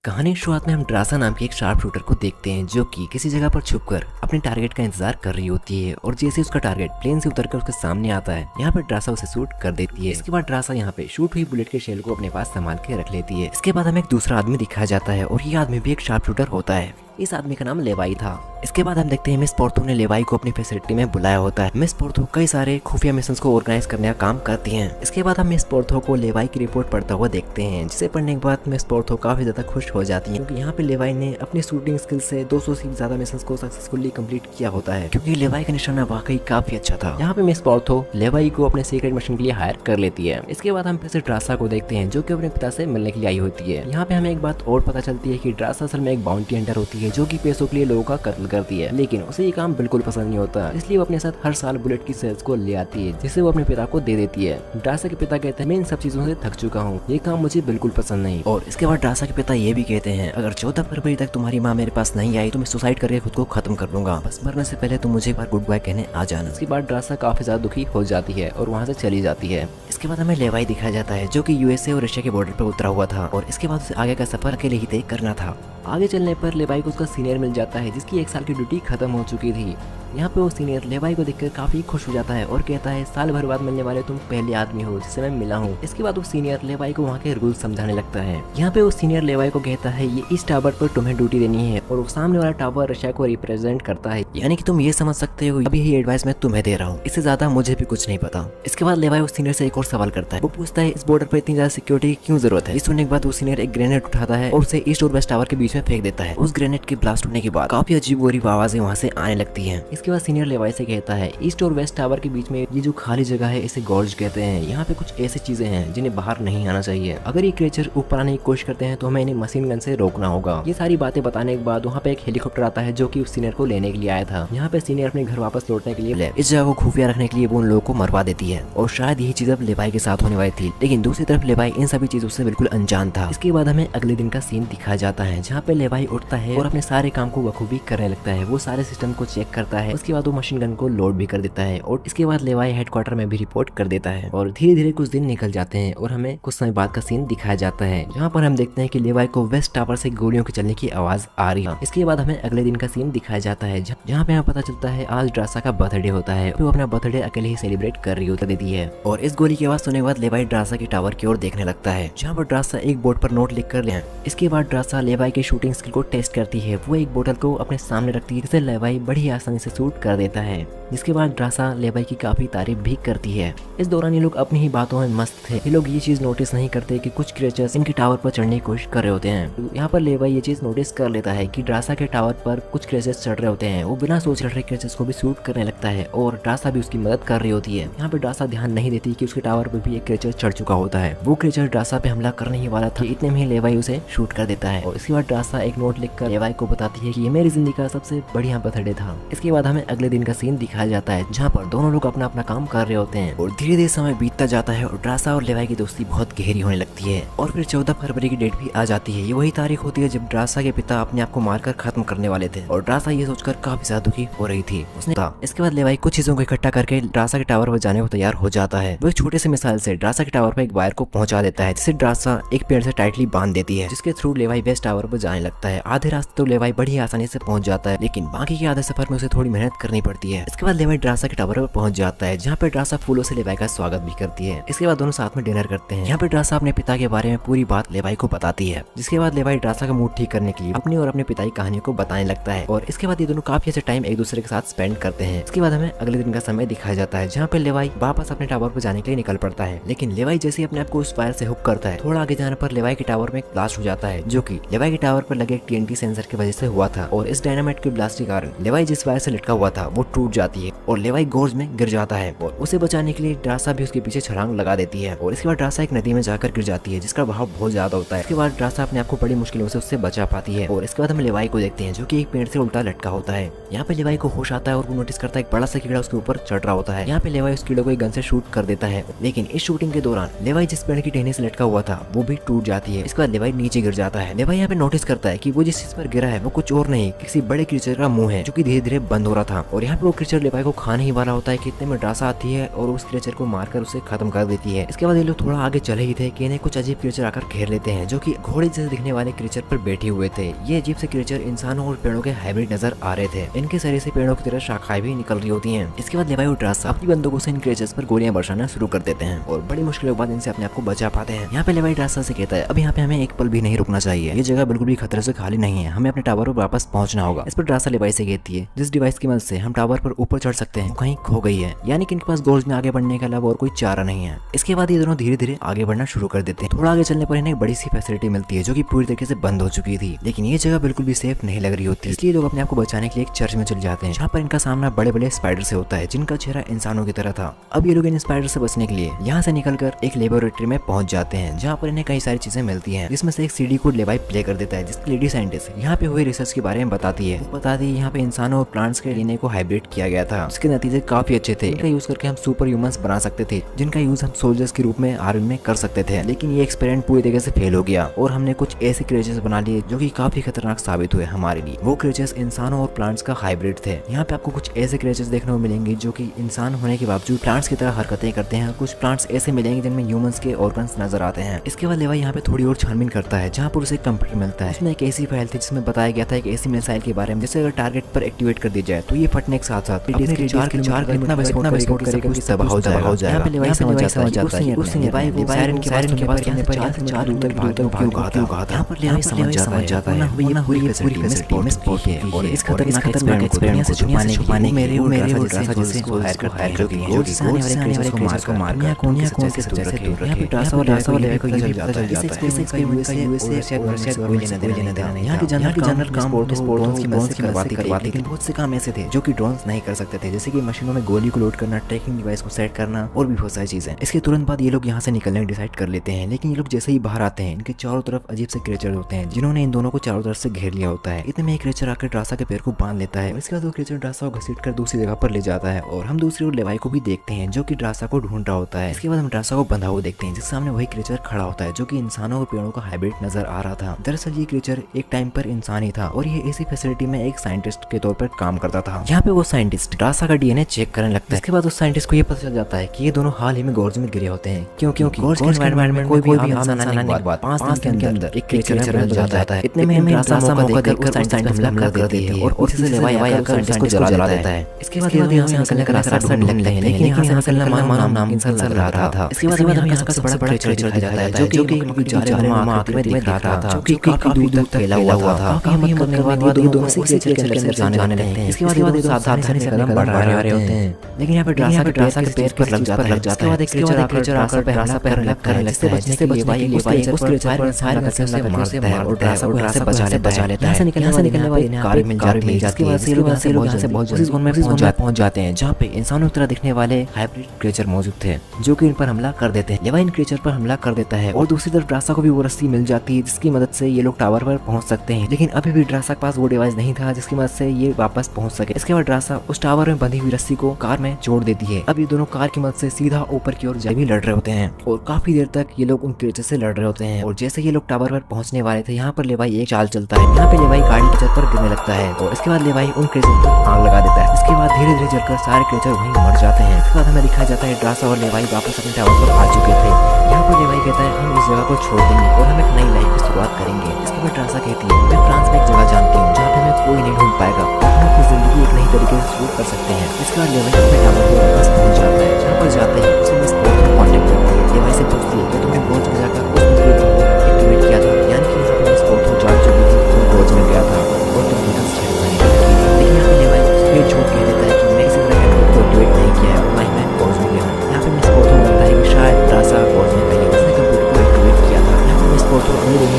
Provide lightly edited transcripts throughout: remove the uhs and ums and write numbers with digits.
कहानी शुरुआत में हम ड्रासा नाम के एक शार्प शूटर को देखते हैं जो कि किसी जगह पर छुपकर अपने टारगेट का इंतजार कर रही होती है और जैसे उसका टारगेट प्लेन से उतरकर उसके सामने आता है यहाँ पर ड्रासा उसे शूट कर देती है। इसके बाद ड्रासा यहाँ पे शूट हुई बुलेट के शेल को अपने पास संभाल के रख लेती है। इसके बाद हमें एक दूसरा आदमी दिखाया जाता है और ये आदमी भी एक शार्प शूटर होता है। इस आदमी का नाम लेवाई था। इसके बाद हम देखते हैं मिस पोर्थो ने लेवाई को अपनी फैसिलिटी में बुलाया होता है। मिस पोर्थो कई सारे खुफिया मिशंस को ऑर्गेनाइज करने का काम करती हैं। इसके बाद हम मिस पोर्थो को लेवाई की रिपोर्ट पढ़ता हुआ देखते हैं, जिसे पढ़ने के बाद मिस पोर्थो काफी ज्यादा खुश हो जाती है क्योंकि यहाँ पे लेवाई ने अपनी शूटिंग स्किल से 200 से ज्यादा मिशंस को सक्सेसफुली कंप्लीट किया होता है क्योंकि लेवाई का निशाना वाकई काफी अच्छा था। यहाँ पे मिस पोर्थो लेवाई को अपने सीक्रेट मिशन के लिए हायर कर लेती है। इसके बाद हम फिर से ड्रासा को देखते हैं जो कि अपने पिता से मिलने के लिए आई होती है। यहाँ पे हमें एक बात और पता चलती है कि ड्रासा असल में एक बाउंटी हंटर होती है जो कि पैसों के लिए लोगों का कत्ल करती है, लेकिन उसे ये काम बिल्कुल पसंद नहीं होता, इसलिए वो अपने साथ हर साल बुलेट की सेल्स को ले आती है जिसे वो अपने पिता को दे देती है। ड्रासा के पिता कहते हैं मैं इन सब चीजों से थक चुका हूँ, ये काम मुझे बिल्कुल पसंद नहीं। और इसके बाद ड्रासा के पिता ये भी कहते हैं अगर 14 फरवरी तक तुम्हारी माँ मेरे पास नहीं आई तो मैं सुसाइड करके खुद को खत्म कर लूंगा, बस मरने से पहले तुम मुझे एक बार गुड बाय कहने आ जाना। इसके बाद ड्रासा काफी ज्यादा दुखी हो जाती है और वहाँ से चली जाती है। इसके बाद हमें लेवाई दिखाया जाता है जो कि यूएसए और रशिया के बॉर्डर पर उतरा हुआ था और इसके बाद उसे आगे का सफर अकेले ही तय करना था। आगे चलने पर लेवाई को उसका सीनियर मिल जाता है जिसकी 1 साल की ड्यूटी खत्म हो चुकी थी। यहाँ पे वो सीनियर लेवाई को देखकर काफी खुश हो जाता है और कहता है साल भर बाद मिलने वाले तुम पहले आदमी हो जिससे मैं मिला हूँ। इसके बाद वो सीनियर लेवाई को वहाँ के रूल समझाने लगता है। यहाँ पे वो सीनियर लेवाई को कहता है ये इस टावर पर तुम्हें ड्यूटी देनी है और वो सामने वाला टावर रशिया को रिप्रेजेंट करता है, यानी कि तुम ये समझ सकते हो अभी यही एडवाइस मैं तुम्हें दे रहा हूँ, इससे ज्यादा मुझे भी कुछ नहीं पता। इसके बाद लेवाई वो सीनियर से एक और सवाल करता है। वो पूछता है इस बॉर्डर पर इतनी ज्यादा सिक्योरिटी की क्यों जरूरत है। इस सुनने के बाद वो सीनियर एक ग्रेनेड उठाता है और उसे ईस्ट और वेस्ट टावर के बीच में फेंक देता है। उस ग्रेनेड के ब्लास्ट होने के बाद काफी अजीब गरीब आवाजें वहाँ से आने लगती है। इसके बाद सीनियर लेवाई से कहता है ईस्ट और वेस्ट टावर के बीच में ये जो खाली जगह है इसे गॉर्ज कहते हैं। यहाँ पे कुछ ऐसी चीजें हैं जिन्हें बाहर नहीं आना चाहिए। अगर ये क्रिएचर ऊपर आने की कोशिश करते हैं तो हमें इन्हें मशीन गन से रोकना होगा। ये सारी बातें बताने के बाद वहाँ पे एक हेलीकॉप्टर आता है जो कि उस सीनियर को लेने के लिए आया था। यहाँ पे सीनियर अपने घर वापस लौटने के लिए इस जगह को खुफिया रखने के लिए वो उन लोगों को मरवा देती है और शायद यही चीज अब लेवाई के साथ होने वाली थी, लेकिन दूसरी तरफ लेवाई इन सभी चीजों से बिल्कुल अनजान था। इसके बाद हमें अगले दिन का सीन दिखाया जाता है जहाँ पे लेवाई उठता है और अपने सारे काम को बखूबी करने लगता है। वो सारे सिस्टम को चेक करता है, उसके बाद वो मशीन गन को लोड भी कर देता है और इसके बाद लेवाई हेडक्वार्टर में भी रिपोर्ट कर देता है। और धीरे धीरे कुछ दिन निकल जाते हैं और हमें कुछ समय बाद का सीन दिखाया जाता है जहाँ पर हम देखते हैं कि लेवाई को वेस्ट टावर से गोलियों के चलने की आवाज आ रही है। इसके बाद हमें अगले दिन का सीन दिखाया जाता है जहाँ पे हमें पता चलता है आज ड्रासा का बर्थडे होता है। वो अपना बर्थडे अकेले ही सेलिब्रेट कर रही होती है और इस गोली की आवाज सुनने के बाद लेवाई ड्रासा के टावर की ओर देखने लगता है जहाँ पर ड्रासा एक बोर्ड पर नोट लिख कर ले। इसके बाद ड्रासा लेवाई की शूटिंग स्किल को टेस्ट करती है। वो एक बोतल को अपने सामने रखती है जिसे लेवाई बड़ी आसानी से शूट कर देता है, जिसके बाद ड्रासा लेवाई की काफी तारीफ भी करती है। इस दौरान ये लोग अपनी ही बातों में मस्त थे। ये लोग ये चीज नोटिस नहीं करते कि कुछ क्रिएचर्स इनके टावर पर चढ़ने की कोशिश कर रहे होते हैं। यहाँ पर लेवाई ये चीज नोटिस कर लेता है कि ड्रासा के टावर पर कुछ क्रिएचर्स चढ़ रहे होते हैं। वो बिना सोच रहे क्रिएचर्स को भी शूट करने लगता है और ड्रासा भी उसकी मदद कर रही होती है। यहाँ पे ड्रासा ध्यान नहीं देती कि उसके टावर पर भी एक क्रिएचर चढ़ चुका होता है। वो क्रिएचर ड्रासा पे हमला करने ही वाला था, इतने में ही लेवाई उसे शूट कर देता है और इसके बाद ड्रासा एक नोट लिखकर लेवाई को बताती है कि ये मेरी जिंदगी का सबसे बढ़िया बर्थडे था। इसके बाद हमें अगले दिन का सीन दिखाया जाता है जहाँ पर दोनों लोग अपना अपना काम कर रहे होते हैं और धीरे धीरे समय बीतता जाता है और ड्रासा और लेवाई की दोस्ती बहुत गहरी होने लगती है। और फिर 14 फरवरी की डेट भी आ जाती है। ये वही तारीख होती है जब ड्रासा के पिता अपने आप को मारकर खत्म करने वाले थे और ड्रासा ये सोचकर काफी ज्यादा दुखी हो रही थी। उसने इसके बाद लेवाई कुछ चीजों को इकट्ठा करके ड्रासा के टावर पर जाने को तैयार हो जाता है। वो एक छोटे से मिसाइल से ड्रासा के टावर पर एक वायर को पहुंचा देता है जिसे ड्रासा एक पेड़ से टाइटली बांध देती है, जिसके थ्रू लेवाई वेस्ट टावर पर जाने लगता है। आधे रास्ते तो लेवाई बड़ी आसानी से पहुंच जाता है, लेकिन बाकी के आधे सफर में उसे थोड़ी मेहनत करनी पड़ती है। इसके बाद लेवाई ड्रासा के टावर पर पहुंच जाता है जहाँ पे ड्रासा फूलों से लेवाई का स्वागत भी करती है। इसके बाद दोनों साथ में डिनर करते हैं। यहाँ पे ड्रासा अपने पिता के बारे में पूरी बात लेवाई को बताती है, जिसके बाद लेवाई ड्रासा का मूड ठीक करने के लिए अपनी और अपने पिता की कहानी को बताने लगता है और इसके बाद ये दोनों काफी अच्छे टाइम एक दूसरे के साथ स्पेंड करते हैं। इसके बाद हमें अगले दिन का समय दिखाया जाता है जहाँ पे लेवाई वापस अपने टावर पर जाने के लिए निकल पड़ता है, लेकिन लेवाई जैसे अपने आप को उस फायर से हुक करता है, थोड़ा आगे जाने पर लेवाई के टावर में ब्लास्ट हो जाता है जो कि लेवाई के टावर पर लगे TNT सेंसर की वजह से हुआ था और इस डायनामाइट के ब्लास्ट के कारण लेवाई जिस वायर से लटका हुआ था वो टूट जाती है और लेवाई गोर्ज में गिर जाता है और उसे बचाने के लिए ड्रासा भी उसके पीछे छलांग लगा देती है और इसके बाद ड्रासा एक नदी में जाकर गिर जाती है जिसका बहाव बहुत ज्यादा होता है। इसके बाद ड्रासा अपने आप को बड़ी मुश्किलों से उससे बचा पाती है और इसके बाद हम लेवाई को देखते हैं जो कि एक पेड़ से उल्टा लटका होता है। यहाँ पे लेवाई को होश आता है और वो नोटिस करता है एक बड़ा सा कीड़ा उसके ऊपर चढ़ रहा होता है। यहाँ पे लेवाई उस कीड़े को एक गन से शूट कर देता है, लेकिन इस शूटिंग के दौरान लेवाई जिस पेड़ की टहनी से लटका हुआ था वो भी टूट जाती है। इसके बाद लेवाई नीचे गिर जाता है। लेवाई यहाँ पे नोटिस करता है कि वो जिस चीज पर गिरा है वो कुछ और नहीं किसी बड़े क्रीचर का मुंह है जो कि धीरे धीरे बंद हो रहा था और यहाँ पे वो क्रिएचर लेवाई को खाने ही वाला होता है कि इतने में ड्रासा आती है और उस क्रिएचर को मारकर उसे खत्म कर देती है। इसके बाद ये लोग थोड़ा आगे चले ही थे कि इन्हें कुछ अजीब क्रिएचर आकर घेर लेते हैं जो कि घोड़े जैसे दिखने वाले क्रिएचर पर बैठे हुए थे। ये अजीब से क्रिएचर इंसानों और पेड़ों के हाइब्रिड नजर आ रहे थे। इनके शरीर से पेड़ों की तरह शाखाएं भी निकल रही होती हैं। इसके बाद लेवाई और ड्रासा अपनी बंदूकों से इन क्रिएचर्स पर गोलियां बरसाना शुरू कर देते हैं और बड़ी मुश्किलों के बाद इनसे अपने आप को बचा पाते हैं। यहाँ पे लेवाई ड्रासा से कहता है अब यहाँ पे हमें एक पल भी नहीं रुकना चाहिए, ये जगह बिल्कुल भी खतरे से खाली नहीं है, हमें अपने टावर पर वापस पहुंचना होगा। इस पर ड्रासा लेवाई से कहती है जिस डिवाइस की मदद से हम टावर पर ऊपर चढ़ सकते हैं कहीं खो गई है, यानी कि इनके पास गोल्स में आगे बढ़ने के अलावा और कोई चारा नहीं है। इसके बाद ये दोनों धीरे धीरे आगे बढ़ना शुरू कर देते हैं। थोड़ा आगे चलने पर इन्हें एक बड़ी सी फैसिलिटी मिलती है जो कि पूरी तरीके से बंद हो चुकी थी, लेकिन ये जगह बिल्कुल भी सेफ नहीं लग रही होती। इसलिए लोग अपने आप को बचाने के लिए एक चर्च में चले जाते हैं जहाँ पर इनका सामना बड़े बड़े स्पाइडर से होता है जिनका चेहरा इंसानों की तरह था। अब ये लोग इन स्पाइडर से बचने के लिए यहाँ से निकलकर एक लेबोरेटरी में पहुंच जाते हैं जहाँ पर इन्हें कई सारी चीजें मिलती हैं, जिसमें से एक सीडी कोड लेवाई प्ले कर देता है जिसकी लेडी साइंटिस्ट यहाँ पे हुए रिसर्च के बारे में बताती है। यहाँ पे इंसानों और प्लांट्स के डीएनए को हाइब्रिड किया गया था, जिसके नतीजे काफी अच्छे थे। इनका यूज करके हम सुपर ह्यूमंस बना सकते थे जिनका यूज हम सोल्जर्स के रूप में आर्मी में कर सकते थे, लेकिन ये एक्सपेरिमेंट पूरी तरीके से फेल हो गया और हमने कुछ ऐसे क्रिएचर्स बना लिए जो कि काफी खतरनाक साबित हुए हमारे लिए। वो क्रिएचर्स इंसानों और प्लांट्स का हाइब्रिड थे। यहाँ पे आपको कुछ ऐसे क्रिएचर्स देखने को मिलेंगे जो कि इंसान होने के बावजूद प्लांट्स की तरह हरकतें करते हैं। कुछ प्लांट्स ऐसे मिलेंगे जिनमें ह्यूमंस के ऑर्गन्स नजर आते हैं। इसके बाद लेवाई यहाँ पे थोड़ी और छानबीन करता है जहाँ पर उसे कंप्यूटर मिलता है। इसमें एक ऐसी फाइल थी जिसमें बताया गया था एक ऐसी मिसाइल के बारे में जिसे अगर टारगेट पर एक्टिवेट कर दी जाए तो ये फटने के साथ साथ चार कितना विस्फोट करेगा कि तबाह हो जाएगा। यहाँ पे लेवाई समझ जाता है उसने लेवाई को सायरन के बाद कहने पर चार दूर तक क्यों कहा था। यहाँ पर लेवाई समझ जाता है ये पूरी फैसिलिटी में स्पॉट है और इस खतरनाक एक्सपेरिमेंट को दुनिया से छुपाने मेरे और ड्रासा जैसे को हायर करता है जो कि आने वाले क्रिएचर्स को मारकर कोनिया कौन से दूर रखे। यहाँ पे ड्रासा और लेवाई को ये भी पता चल जाता है इस एक्सपेरिमेंट का यूएसए कोई लेना देना नहीं। यहाँ के जनरल काम ड्रोन्स की मदद से करवाते लेकिन बहुत से काम ऐसे थे जो कि ड्रोन्स नहीं कर सकते थे, जैसे कि मशीनों में गोली को लोड करना, ट्रैकिंग डिवाइस को सेट करना और भी बहुत सारी चीजें। इसके तुरंत बाद ये लोग यहाँ से निकलने डिसाइड कर लेते हैं, लेकिन ये लोग जैसे ही बाहर आते हैं इनके चारों तरफ अजीब से क्रिएचर होते हैं जिन्होंने इन दोनों को चारों तरफ से घेर लिया होता है। इतने में एक क्रिएचर आकर ड्रासा के पैर को बांध लेता है। इसके बाद वो क्रिएचर ड्रासा को घसीट कर दूसरी जगह पर ले जाता है और हम दूसरी ओर लेवाई को भी देखते हैं जो कि ड्रासा को ढूंढ रहा होता है। इसके बाद हम ड्रासा को बंधा हुआ देखते हैं जिसके सामने वही क्रिएचर खड़ा होता है जो कि इंसानों और पेड़ों का हाइब्रिड नजर आ रहा था। दरअसल ये क्रिएचर एक टाइम पर इंसान ही था और ये ऐसी फैसिलिटी में एक साइंटिस्ट के तौर पर काम करता था। यहाँ पे वो साइंटिस्ट ड्रासा का डीएनए चेक करने लगता है। इसके बाद उस साइंटिस्ट को ये पता चल जाता है कि ये दोनों हाल ही में गोर्ज में गिरे होते हैं क्योंकि गोर्ज के एनवायरनमेंट में कोई भी इंसान आने के बाद 5 दिन के अंदर एक क्रिएचर मिल जाता है। इतने में ड्रासा मौका देकर साइंटिस्ट हमला कर देती है और पीछे से लेवाई आकर साइंटिस्ट को जला देता है। इसके बाद यहाँ से निकलने का रास्ता ढूंढने लगते हैं, लेकिन यहाँ से निकलना नाम इंसान लग रहा था। इसके बाद हमें यहाँ का बड़ा क्रिएचर दिखाया जाता है जो कि जालिम आकृति में दिख रहा था जो कि काफी दूर तक फैला हुआ था। काफी करने के बाद ये दोनों क्रिएचर के अंदर जाने लगते हैं। इसके बाद ये सावधानी से कदम बढ़ा रहे होते हैं, लेकिन यहाँ पे ड्रासा के पैर पर लग जाता है। इसके बाद एक क्रिएचर आकर हमला करने लगता है जिससे बचने के लिए लेवाई उस क्रिएचर पर फायर करके उसे मारता है और ड्रासा को यहाँ से बचा लेता है। यहाँ से निकलने वाली कार मिल जाती है जिसके बाद से लोग यहाँ से बहुत जल्दी जोन में पहुंच जाते हैं जहाँ पे इंसानों की तरह दिखने वाले हाइब्रिड क्रिएचर मौजूद थे जो कि इन पर हमला कर देते हैं। लेवाई इन क्रिएचर पर हमला कर देता है और दूसरी तरफ ड्रासा को भी वो रस्सी मिल जाती है जिसकी मदद से ये लोग टावर पर पहुंच सकते हैं, लेकिन अभी भी ड्रासा के पास वो डिवाइस नहीं था जिसकी मदद से ये वापस पहुंच सके। इसके बाद ड्रासा उस टावर में बंधी हुई रस्सी को कार में जोड़ देती है। अब ये दोनों कार की मदद से सीधा ऊपर की ओर भी लड़ रहे होते हैं और काफी देर तक ये लोग उन क्रिएचर से लड़ रहे होते हैं। और जैसे ये लोग टावर पर पहुंचने वाले थे यहाँ पर लेवाई एक चाल चलता है। यहाँ पे लेवाई गाड़ी की छत पर गिरने लगता है और इसके बाद लेवाई उन क्रिएचर पर आग लगा देता है। इसके बाद धीरे धीरे जलकर सारे क्रिएचर वहीं मर जाते हैं। इसके बाद हमें दिखाया जाता है ड्रासा और लेवाई वापस अपने टावर पर आ चुके थे। यहाँ पर लेवाई कहता है हम इस जगह को छोड़ देंगे और हम एक नई लाइफ की शुरुआत करेंगे। इसके बाद ड्रासा कहती है मैं फ्रांस में एक जगह जानती हूँ जहाँ पे हमें कोई नहीं ढूंढ पाएगा और हम अपनी जिंदगी एक नई तरीके से शुरू कर सकते हैं। इसके बाद लेवाई अपने टावर पर वापस पहुंच जाता है। जहाँ पर जाते हैं उसे मिस पॉट में कॉन्टेक्ट करती है। लेवाई से पूछती है कि तुमने गोज में जाकर उस एक्टिवेट किया था, यानी कि यहाँ पे मिस पॉट में जान चुकी थी, तुम गोज में गया था और तुम न्यूटन से छेड़खानी की थी। लेकिन यहाँ पे लेवाई फिर झूठ कह देता है कि मैं इसी तरह को एक्टिवेट नहीं किया है और ना ही मैं गोज में गया हूँ। यहाँ पे मिस पॉट में लगता है कि शायद ड्रासा गोज में गई है, उसने कंप्यूटर को एक्टिवेट किया था। यहाँ पे मिस पॉट को अगले दिन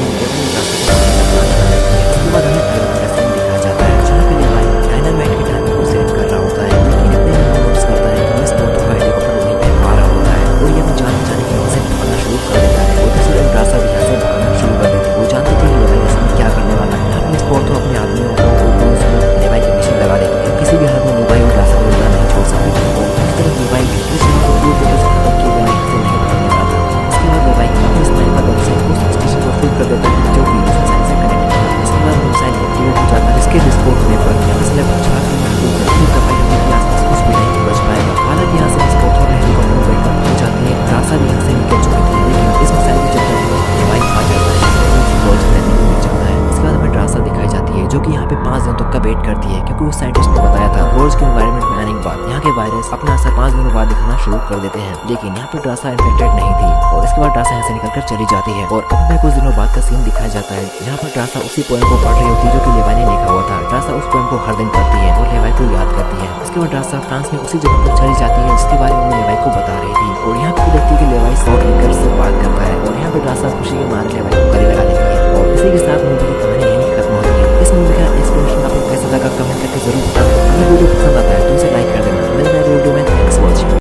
इसके बाद हमें दिखाया जाता है जहाँ पे लेवाई डायनामाइट के टाइम को सेट कर रहा होता है, लेकिन इतने में नोटिस करता है कि मिस पॉट को हेलीकॉप्टर वहीं पे आ रहा होता है और ये जाने की वजह से भागना शुरू कर देता है और दूसरी ड्रासा भी यहाँ से भागना शुरू कर देती है। वो जानते थे कि लेवाई ऐसा क्या जो कि यहाँ पे 5 दिन तक का वेट करती है, क्योंकि उस साइंटिस्ट ने बताया था रोज के एनवायरनमेंट में आने के बाद यहाँ के वायरस अपना असर 5 दिनों बाद दिखाना शुरू कर देते हैं। लेकिन यहाँ पे ड्रासा इन्फेक्टेड नहीं थी और इसके बाद ड्रासा यहाँ से निकलकर चली जाती है। और अब हमें कुछ दिनों बाद का सीन दिखाया जाता है जहाँ पर ड्रासा उसी पोएम को पढ़ रही होती है जो कि लेवाई ने लिखा हुआ था। ड्रासा उस पोएम को हर दिन पढ़ती है और लेवाई को याद करती है। इसके बाद ड्रासा फ्रांस में उसी जगह पर चली जाती है जिसके बारे में लेवाई को बता रही थी। और यहाँ पे देखती है कि लेवाई शॉट लेकर से बात करता है और यहाँ पे ड्रासा खुशी के मारे लेवाई को गले लगा लेती है। और इसी के साथ मूवी की कहानी यहीं खत्म होती है। इस मूवी का एक्सप्लेनेशन आपको कैसा लगा कमेंट करके जरूर बताएं। अगर वीडियो पसंद आता है